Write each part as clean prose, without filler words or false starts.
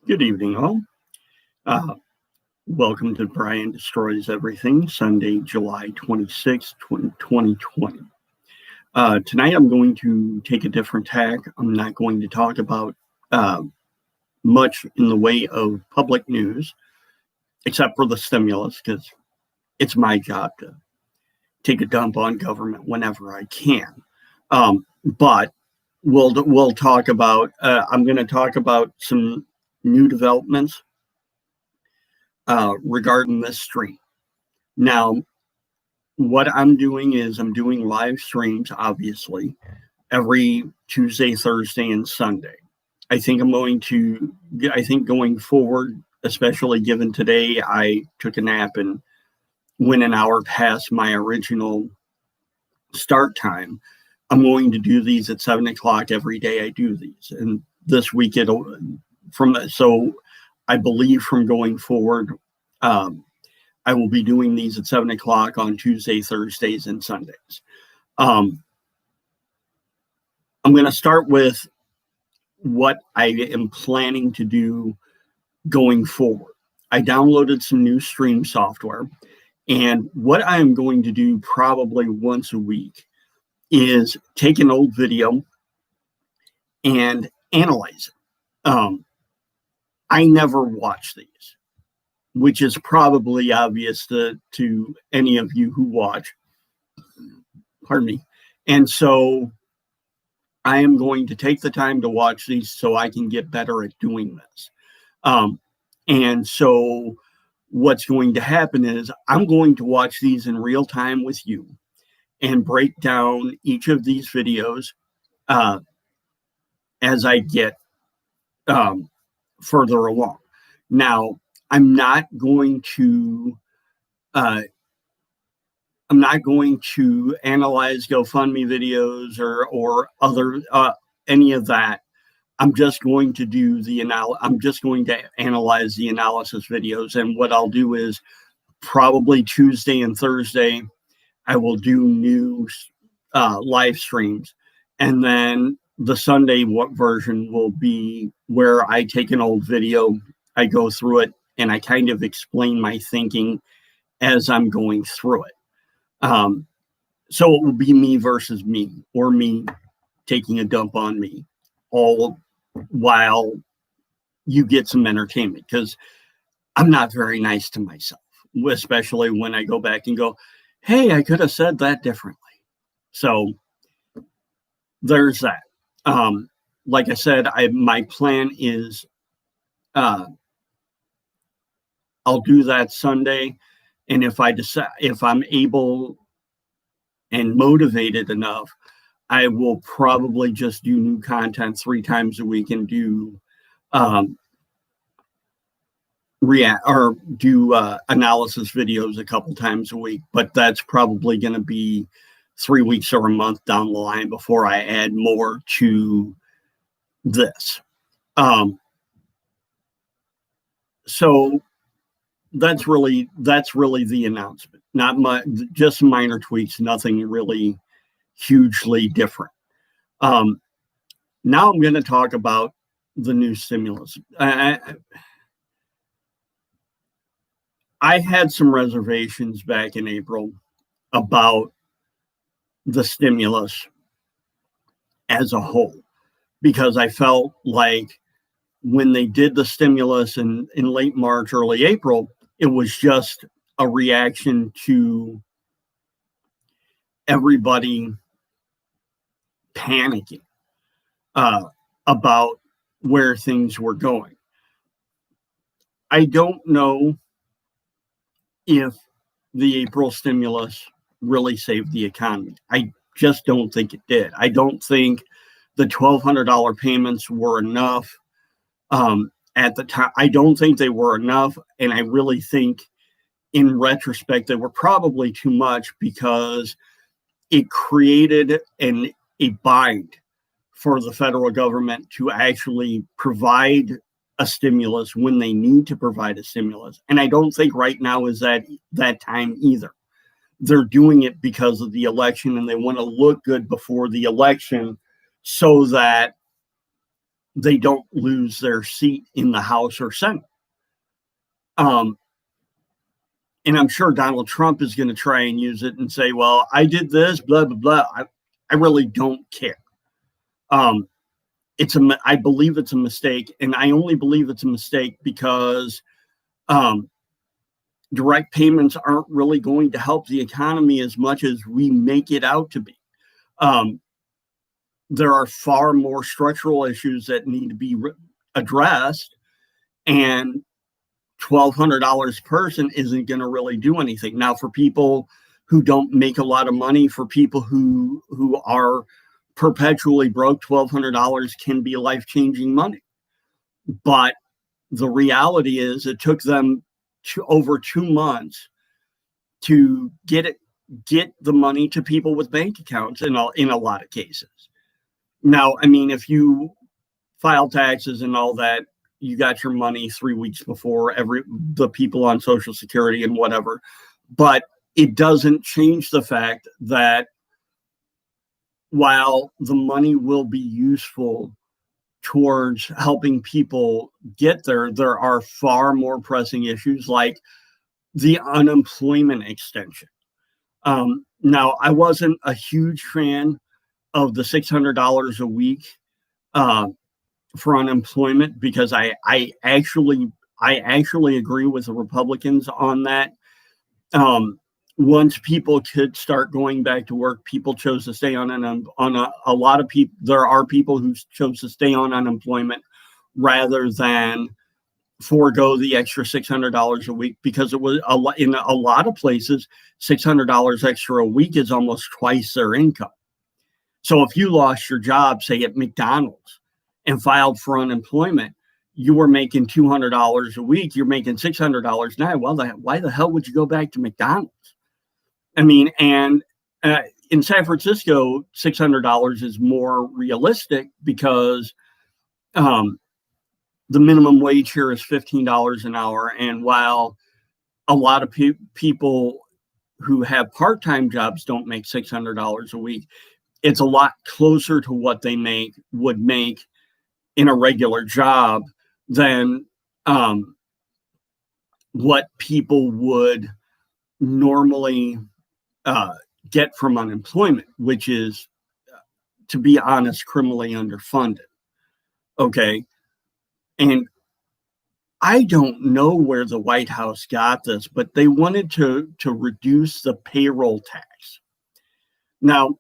Good evening, all. Uh, Welcome to Brian Destroys Everything, Sunday, July 26th, 2020. Tonight, I'm going to take a different tack. I'm not going to talk about much in the way of public news, except for the stimulus, because it's my job to take a dump on government whenever I can. But we'll talk about. I'm going to talk about some new developments regarding this stream. Now, what I'm doing is I'm doing live streams, obviously, every Tuesday, Thursday, and Sunday. I think going forward, especially given today, I took a nap and went an hour past my original start time. I'm going to do these at 7 o'clock every day. I do these, and this week so I believe from going forward, I will be doing these at 7 o'clock on Tuesday, Thursdays, and Sundays. I'm going to start with what I am planning to do going forward. I downloaded some new stream software, and what I am going to do probably once a week is take an old video and analyze it. I never watch these, which is probably obvious to any of you who watch. Pardon me. And so I am going to take the time to watch these so I can get better at doing this. And so what's going to happen is I'm going to watch these in real time with you and break down each of these videos as I get further along. Now, I'm not going to analyze GoFundMe videos or other any of that. I'm just going to do I'm just going to analyze the analysis videos, and what I'll do is probably Tuesday and Thursday I will do new live streams, and then the Sunday version will be where I take an old video, I go through it, and I kind of explain my thinking as I'm going through it. So it will be me versus me, or me taking a dump on me, all while you get some entertainment, because I'm not very nice to myself, especially when I go back and go, hey, I could have said that differently. So there's that. Like I said, my plan is I'll do that Sunday, and if I'm able and motivated enough, I will probably just do new content 3 times a week and do analysis videos a couple times a week. But that's probably going to be 3 weeks or a month down the line before I add more to this. So that's really the announcement. Not much, just minor tweaks, nothing really hugely different. Now I'm going to talk about the new stimulus. I had some reservations back in April about the stimulus as a whole, because I felt like when they did the stimulus in late March, early April, it was just a reaction to everybody panicking about where things were going. I don't know if the April stimulus really saved the economy. I just don't think it did. I don't think the $1,200 payments were enough at the time. I don't think they were enough, and I really think in retrospect they were probably too much, because it created a bind for the federal government to actually provide a stimulus when they need to provide a stimulus. And I don't think right now is that time either. They're doing it because of the election, and they want to look good before the election so that they don't lose their seat in the House or Senate. And I'm sure Donald Trump is going to try and use it and say, well, I did this, blah, blah, blah. I really don't care. I believe it's a mistake, and I only believe it's a mistake because direct payments aren't really going to help the economy as much as we make it out to be. There are far more structural issues that need to be addressed, and $1,200 per person isn't going to really do anything. Now, for people who don't make a lot of money, for people who are perpetually broke, $1,200 can be life-changing money. But the reality is it took them over 2 months to get the money to people with bank accounts in a lot of cases. Now, I mean, if you file taxes and all that, you got your money 3 weeks before the people on Social Security and whatever. But it doesn't change the fact that while the money will be useful towards helping people get there, there are far more pressing issues like the unemployment extension. Now, I wasn't a huge fan of the $600 a week for unemployment because I actually agree with the Republicans on that. Once people could start going back to work, people chose to stay on a lot of people. There are people who chose to stay on unemployment rather than forego the extra $600 a week, because it was in a lot of places, $600 extra a week is almost twice their income. So if you lost your job, say at McDonald's, and filed for unemployment, you were making $200 a week. You're making $600 now. Well, why the hell would you go back to McDonald's? I mean, and in San Francisco, $600 is more realistic because the minimum wage here is $15 an hour. And while a lot of people who have part-time jobs don't make $600 a week, it's a lot closer to what they would make in a regular job than what people would normally get from unemployment, which is, to be honest, criminally underfunded. Okay. And I don't know where the White House got this, but they wanted to reduce the payroll tax. Now,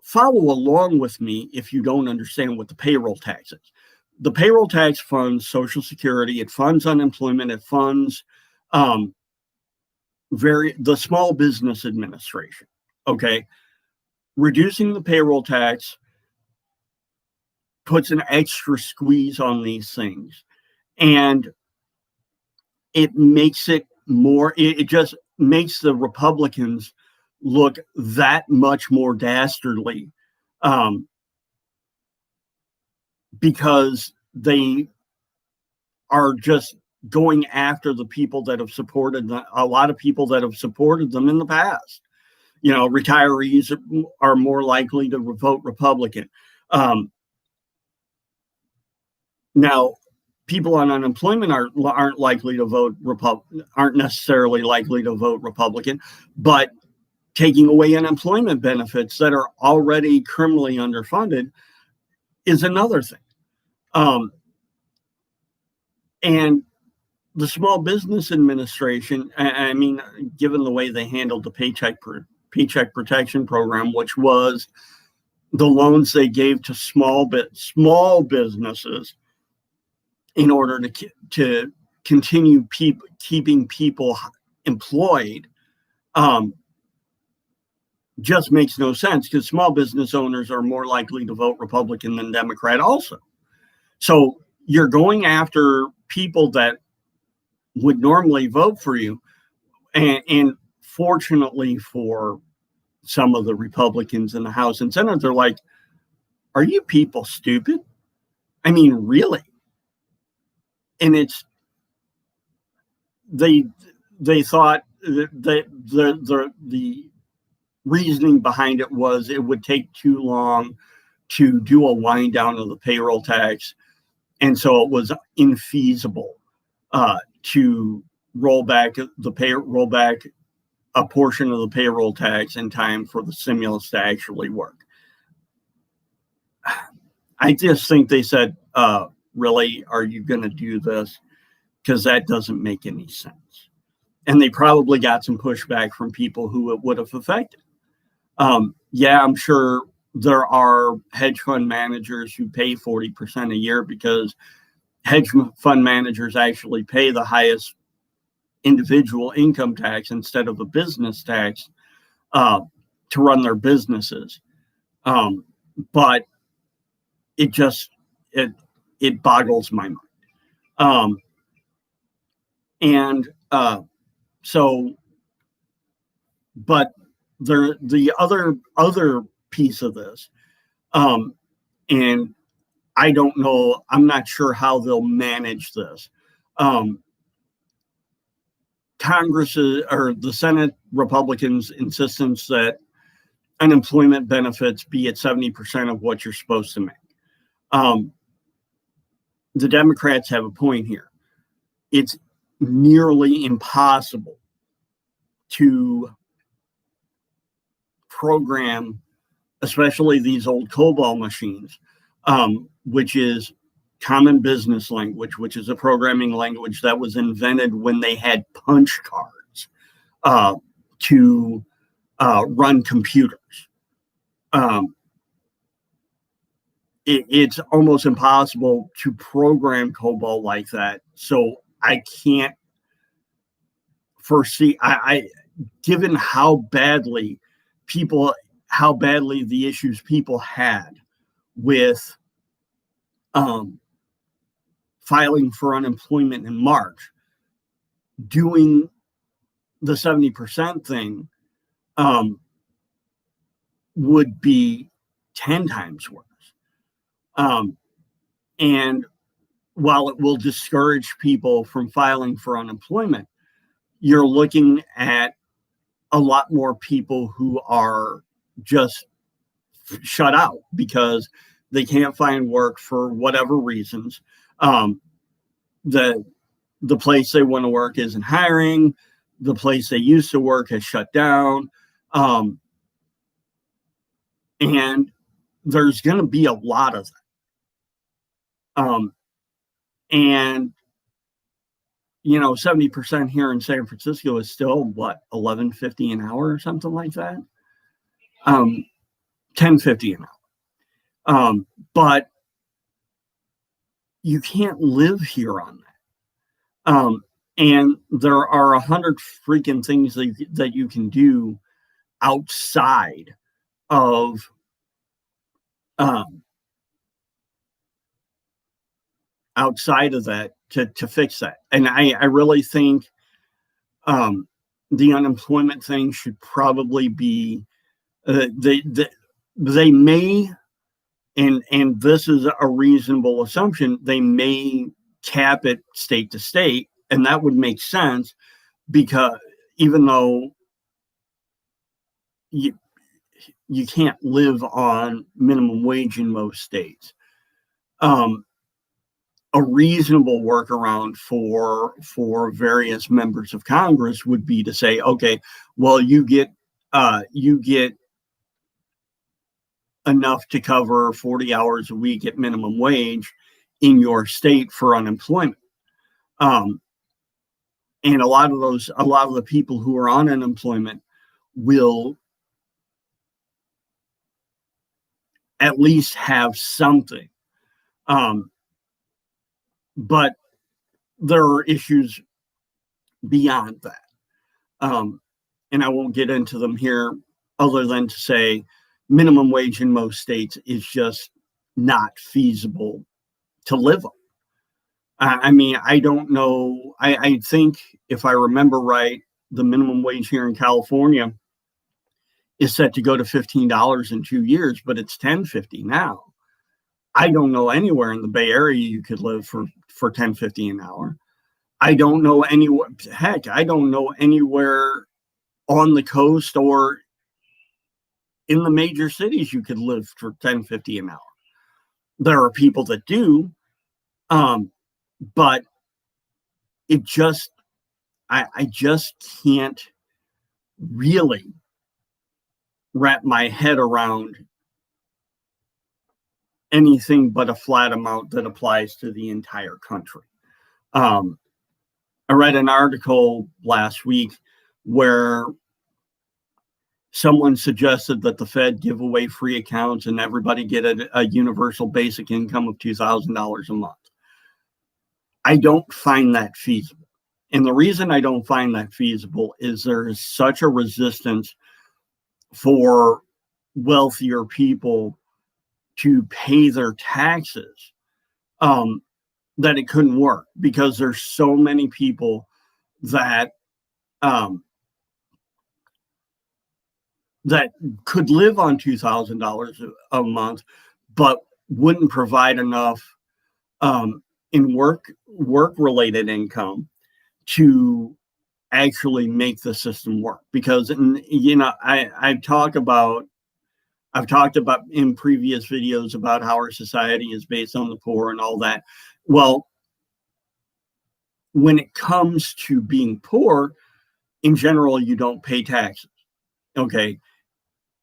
follow along with me if you don't understand what the payroll tax is. The payroll tax funds Social Security, it funds unemployment, it funds the Small Business Administration. Okay. Reducing the payroll tax puts an extra squeeze on these things, and it makes it more, it just makes the Republicans look that much more dastardly because they are just going after the people that have supported them, a lot of people that have supported them in the past. You know, retirees are more likely to vote Republican. Now, people on unemployment aren't likely to vote aren't necessarily likely to vote Republican, but taking away unemployment benefits that are already criminally underfunded is another thing. And the Small Business Administration, I mean, given the way they handled the Paycheck Protection Program, which was the loans they gave to small businesses in order to continue keeping people employed, just makes no sense, because small business owners are more likely to vote Republican than Democrat also. So you're going after people that would normally vote for you. And fortunately for some of the Republicans in the House and Senate, they're like, are you people stupid? I mean, really? And they thought that the reasoning behind it was it would take too long to do a wind down of the payroll tax. And so it was infeasible to roll back a portion of the payroll tax in time for the stimulus to actually work. I just think they said, really, are you going to do this? Because that doesn't make any sense. And they probably got some pushback from people who it would have affected. Yeah, I'm sure there are hedge fund managers who pay 40% a year because hedge fund managers actually pay the highest individual income tax instead of a business tax to run their businesses. But it boggles my mind. But the other piece of this, and I don't know, I'm not sure how they'll manage this. Congress or the Senate Republicans' insistence that unemployment benefits be at 70% of what you're supposed to make. The Democrats have a point here. It's nearly impossible to program, especially these old COBOL machines, which is common business language, which is a programming language that was invented when they had punch cards to run computers. It's almost impossible to program COBOL like that. So I can't foresee, given how badly the issues people had with filing for unemployment in March, doing the 70% thing would be 10 times worse. And while it will discourage people from filing for unemployment, you're looking at a lot more people who are just shut out because they can't find work for whatever reasons. The place they want to work isn't hiring. The place they used to work has shut down. And there's going to be a lot of that. And 70% here in San Francisco is still what, $11.50 an hour or something like that. $10.50 an hour. But you can't live here on that. And there are 100 freaking things that you can do outside of that to fix that. And I really think the unemployment thing should probably be they may, and this is a reasonable assumption, they may cap it state to state, and that would make sense because even though you can't live on minimum wage in most states, a reasonable workaround for various members of Congress would be to say, okay, well, you get enough to cover 40 hours a week at minimum wage in your state for unemployment. And a lot of the people who are on unemployment will at least have something. But there are issues beyond that. And I won't get into them here other than to say minimum wage in most states is just not feasible to live on. I mean, I don't know. I think if I remember right, the minimum wage here in California is set to go to $15 in 2 years, but it's $10.50 now. I don't know anywhere in the Bay Area you could live for $10.50 an hour. I don't know anywhere. Heck, I don't know anywhere on the coast or in the major cities, you could live for $10.50 an hour. There are people that do, but it just, I just can't really wrap my head around anything but a flat amount that applies to the entire country. I read an article last week where someone suggested that the Fed give away free accounts and everybody get a universal basic income of $2,000 a month. I don't find that feasible. And the reason I don't find that feasible is there is such a resistance for wealthier people to pay their taxes that it couldn't work, because there's so many people that that could live on $2,000 a month, but wouldn't provide enough in work-related income to actually make the system work. Because, I've talked about in previous videos about how our society is based on the poor and all that. Well, when it comes to being poor, in general, you don't pay taxes. Okay.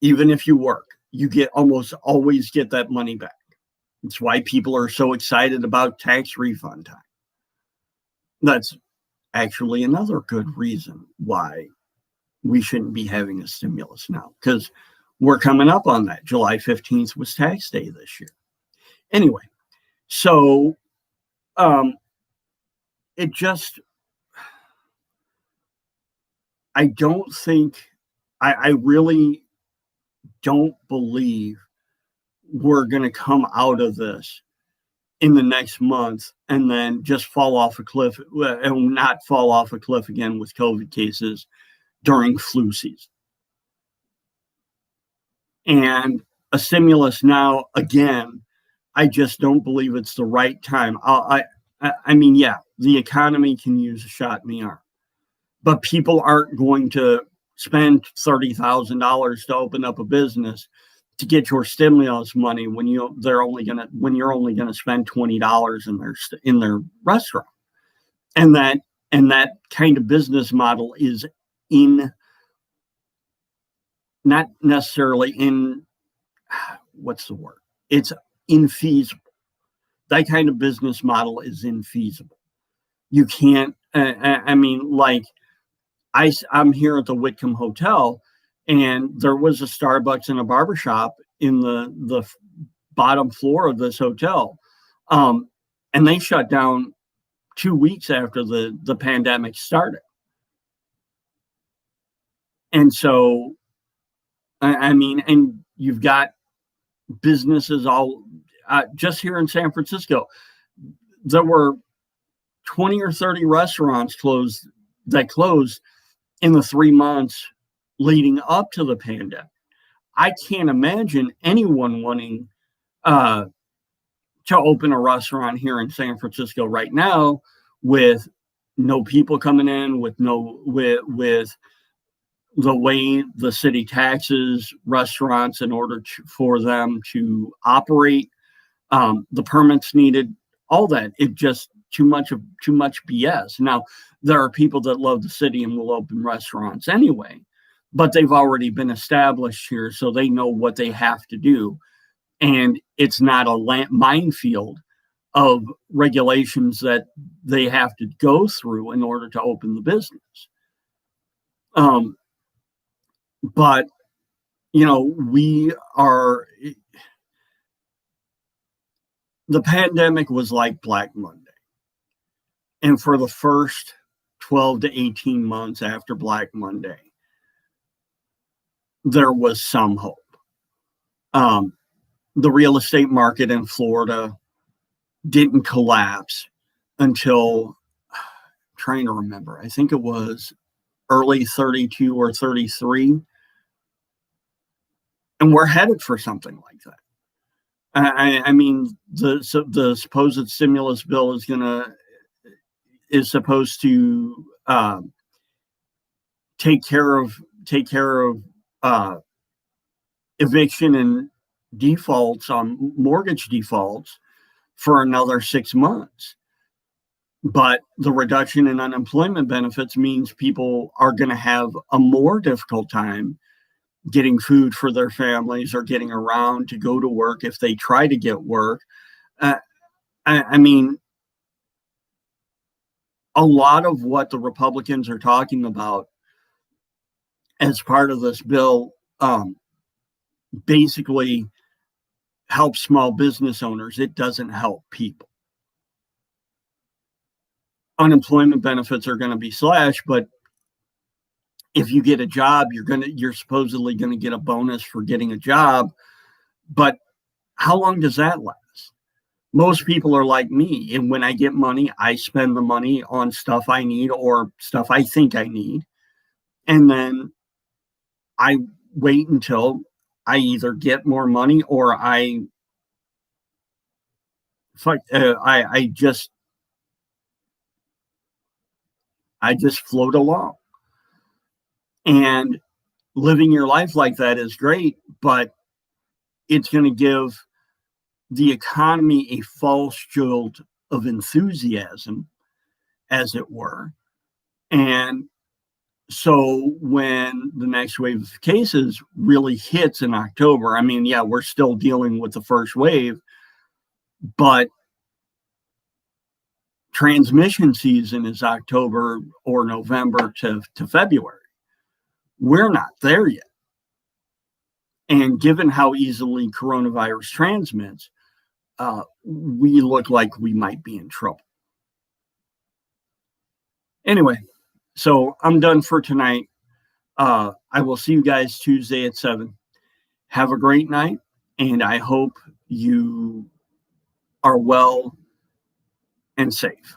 Even if you work, you almost always get that money back. It's why people are so excited about tax refund time. That's actually another good reason why we shouldn't be having a stimulus now, because we're coming up on that. July 15th was tax day this year. Anyway, so it just, I don't think, I really don't believe we're going to come out of this in the next month and then just fall off a cliff, and not fall off a cliff again with COVID cases during flu season. And a stimulus now, again, I just don't believe it's the right time. I mean, yeah, the economy can use a shot in the arm, but people aren't going to spend $30,000 to open up a business to get your stimulus money when you're only gonna spend $20 in their restaurant. And that kind of business model is not necessarily what's the word? It's infeasible. That kind of business model is infeasible. You can't, I mean, like, I'm here at the Whitcomb Hotel, and there was a Starbucks and a barbershop in the bottom floor of this hotel. And they shut down 2 weeks after the pandemic started. And so, I mean, and you've got businesses all just here in San Francisco. There were 20 or 30 restaurants that closed in the 3 months leading up to the pandemic. I can't imagine anyone wanting to open a restaurant here in San Francisco right now with no people coming in, with the way the city taxes restaurants in order for them to operate, the permits needed, all that. It just too much BS. Now, there are people that love the city and will open restaurants anyway, but they've already been established here, so they know what they have to do. And it's not a minefield of regulations that they have to go through in order to open the business. But, the pandemic was like Black Monday. And for the first 12 to 18 months after Black Monday, there was some hope. The real estate market in Florida didn't collapse until, I'm trying to remember, I think it was early 32 or 33. And we're headed for something like that. I mean, the supposed stimulus bill is supposed to take care of eviction and defaults on mortgage defaults for another 6 months. But the reduction in unemployment benefits means people are going to have a more difficult time getting food for their families or getting around to go to work if they try to get work. Uh, I mean, a lot of what the Republicans are talking about as part of this bill basically helps small business owners. It doesn't help people. Unemployment benefits are going to be slashed, but if you get a job, you're supposedly going to get a bonus for getting a job. But how long does that last? Most people are like me, and when I get money, I spend the money on stuff I need or stuff I think I need, and then I wait until I either get more money or I just float along. And living your life like that is great, but it's going to give the economy a false jolt of enthusiasm, as it were. And so when the next wave of cases really hits in October, I mean, yeah, we're still dealing with the first wave, but transmission season is October or November to February. We're not there yet. And given how easily coronavirus transmits, we look like we might be in trouble. Anyway, so I'm done for tonight. I will see you guys Tuesday at 7. Have a great night, and I hope you are well and safe.